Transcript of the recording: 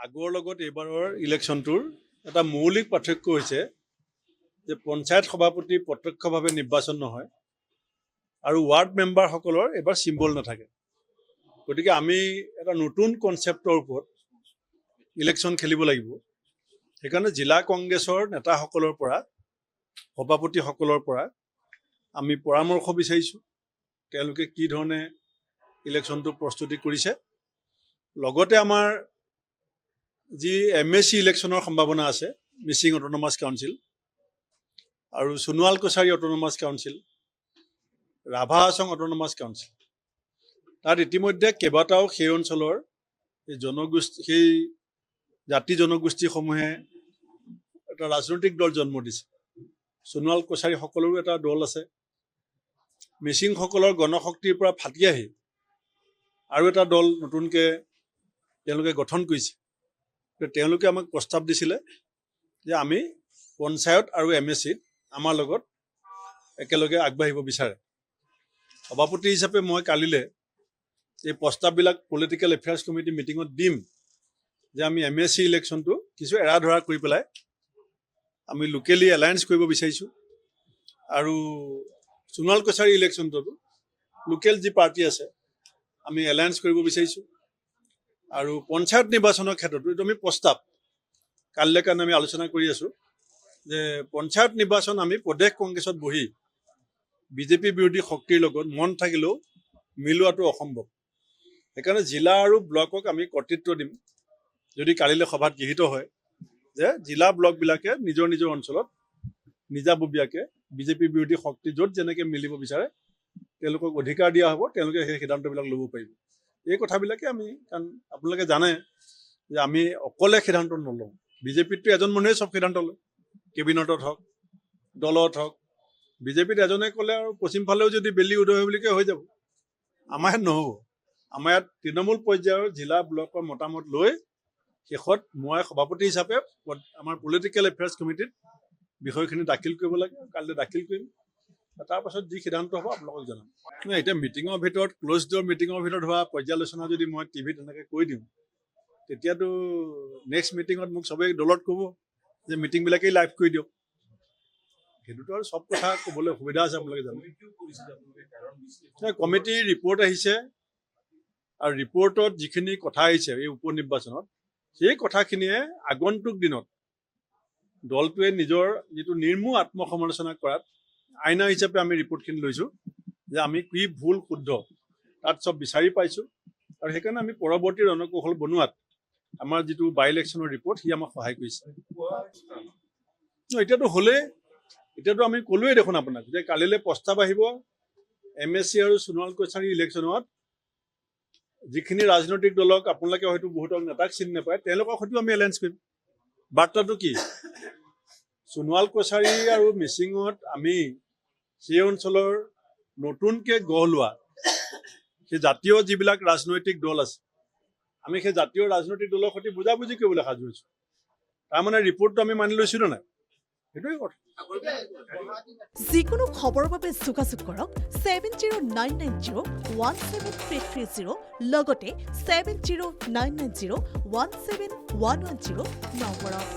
আগৰ লগত এইবাৰৰ ইলেকশ্যনটোৰ এটা মৌলিক পাৰ্থক্য হৈছে যে পঞ্চায়ত সভাপতি প্ৰত্যক্ষভাৱে নিৰ্বাচন নহয় আৰু ৱাৰ্ড মেম্বাৰসকলৰ এইবাৰ চিম্বল নাথাকে। গতিকে আমি এটা নতুন কনচেপ্টৰ ওপৰত ইলেকশ্যন খেলিব লাগিব। সেইকাৰণে জিলা কংগ্ৰেছৰ নেতাসকলৰ পৰা সভাপতিসকলৰ পৰা আমি পৰামৰ্শ বিচাৰিছোঁ, তেওঁলোকে কি ধৰণে ইলেকশ্যনটো প্ৰস্তুতি কৰিছে। লগতে আমাৰ যি MSC ইলেকশ্যনৰ সম্ভাৱনা আছে, মিচিং অট'নমাছ কাউন্সিল আৰু Sonowal Kachari autonomous council, Rabha Hasong autonomous council, তাত ইতিমধ্যে কেইবাটাও সেই অঞ্চলৰ সেই জাতি জনগোষ্ঠীসমূহে এটা ৰাজনৈতিক দল জন্ম দিছে। সোণোৱাল কছাৰীসকলৰো এটা দল আছে। মিচিংসকলৰ গণশক্তিৰ পৰা ফাটি আহি আৰু এটা দল নতুনকৈ তেওঁলোকে গঠন কৰিছে। তেওঁলোকে আমাক প্ৰস্তাৱ দিছিলে যে আমি পঞ্চায়ত আৰু MSCত আমাৰ লগত একেলগে আগবাঢ়িব বিচাৰে। সভাপতি হিচাপে মই কালিলৈ এই প্ৰস্তাৱবিলাক পলিটিকেল এফেয়াৰ্ছ কমিটি মিটিঙত দিম যে আমি MSC ইলেকশ্যনটো কিছু এৰা ধৰা কৰি পেলাই আমি লোকেলি এলায়েন্স কৰিব বিচাৰিছোঁ আৰু সোণোৱাল কছাৰী ইলেকশ্যনটোতো লোকেল যি পাৰ্টি আছে আমি এলায়েন্স কৰিব বিচাৰিছোঁ। আৰু পঞ্চায়ত নিৰ্বাচনৰ ক্ষেত্ৰতো এইটো আমি প্ৰস্তাৱ কালিলৈ কাৰণে আমি আলোচনা কৰি আছোঁ যে পঞ্চায়ত নিৰ্বাচন আমি প্ৰদেশ কংগ্ৰেছত বহি বিজেপি বিৰোধী শক্তিৰ লগত মন থাকিলেও মিলোৱাটো অসম্ভৱ। সেইকাৰণে জিলা আৰু ব্লকক আমি কৰ্তৃত্ব দিম, যদি কালিলৈ সভাত গৃহীত হয় যে জিলা ব্লকবিলাকে নিজৰ নিজৰ অঞ্চলত নিজাববীয়াকৈ বিজেপি বিৰোধী শক্তি য'ত যেনেকৈ মিলিব বিচাৰে তেওঁলোকক অধিকাৰ দিয়া হ'ব, তেওঁলোকে সেই সিদ্ধান্তবিলাক ল'ব পাৰিব। এই কথাবিলাকে আমি, কাৰণ আপোনালোকে জানে যে আমি অকলে সিদ্ধান্ত নলওঁ। বিজেপিততো এজন মানুহে চব সিদ্ধান্ত লয়, কেবিনেটত হওক দলত হওক। বিজেপিত এজনে ক'লে আৰু পশ্চিম ফালেও যদি বেলি উদয় হয় বুলি কয় হৈ যাব। আমাৰ ইয়াত নহ'ব। আমাৰ ইয়াত তৃণমূল পৰ্যায়ৰ জিলা ব্লকৰ মতামত লৈ শেষত মই সভাপতি হিচাপে আমাৰ পলিটিকেল এফেয়াৰ্ছ কমিটিত বিষয়খিনি দাখিল কৰিব লাগে। কালিলৈ দাখিল কৰিম, তাৰপাছত যি সিদ্ধান্ত হ'ব আপোনালোকক জনাম। এতিয়া মিটিঙৰ ভিতৰত ক্ল'জ ড'ৰ মিটিঙৰ ভিতৰত হোৱা পৰ্যালোচনা যদি মই টিভিত এনেকৈ কৈ দিওঁ তেতিয়াতো নেক্সট মিটিঙত মোক চবেই দলত ক'ব যে মিটিংবিলাকেই লাইভ কৰি দিয়ক। সেইটোতো আৰু চব কথা ক'বলৈ সুবিধা আছে, আপোনালোকে জানে। কমিটিৰ ৰিপৰ্ট আহিছে আৰু ৰিপৰ্টত যিখিনি কথা আহিছে এই উপ নিৰ্বাচনত, সেই কথাখিনিয়ে আগন্তুক দিনত দলটোৱে নিজৰ যিটো নিৰ্মূল আত্মসমালোচনা কৰাত আইনা হিচাপে আমি ৰিপৰ্টখিনি লৈছোঁ যে আমি কি ভুল শুদ্ধ তাত চব বিচাৰি পাইছোঁ। আৰু সেইকাৰণে আমি পৰৱৰ্তী ৰণকৌশল বনোৱাত আমাৰ যিটো বাই ইলেকশ্যনৰ ৰিপৰ্ট সি আমাক সহায় কৰিছে। এতিয়াতো হ'লেই, এতিয়াতো আমি ক'লোৱেই দেখোন আপোনাক যে কালিলৈ প্ৰস্তাৱ আহিব MSC আৰু সোণোৱাল কছাৰী ইলেকশ্যনত যিখিনি ৰাজনৈতিক দলক আপোনালোকে হয়তো বহুতক নেতাক চিনি নাপায়, তেওঁলোকৰ সৈতেও আমি এলায়েন্স কৰিম। বাৰ্তাটো কি? সোণোৱাল কছাৰী আৰু মিচিঙত আমি সেই অঞ্চলৰ নতুনকৈ গঢ় লোৱা সেই জাতীয় যিবিলাক ৰাজনৈতিক দল আছে, আমি সেই জাতীয় ৰাজনৈতিক দলৰ সৈতে বুজাবুজি কৰিবলৈ সাজু হৈছোঁ। তাৰমানে ৰিপৰ্টটো আমি মানি লৈছোঁ নে নাই, সেইটোৱে কথা। যিকোনো খবৰৰ বাবে যোগাযোগ কৰক 7099017330 লগতে 7099017110 নম্বৰত।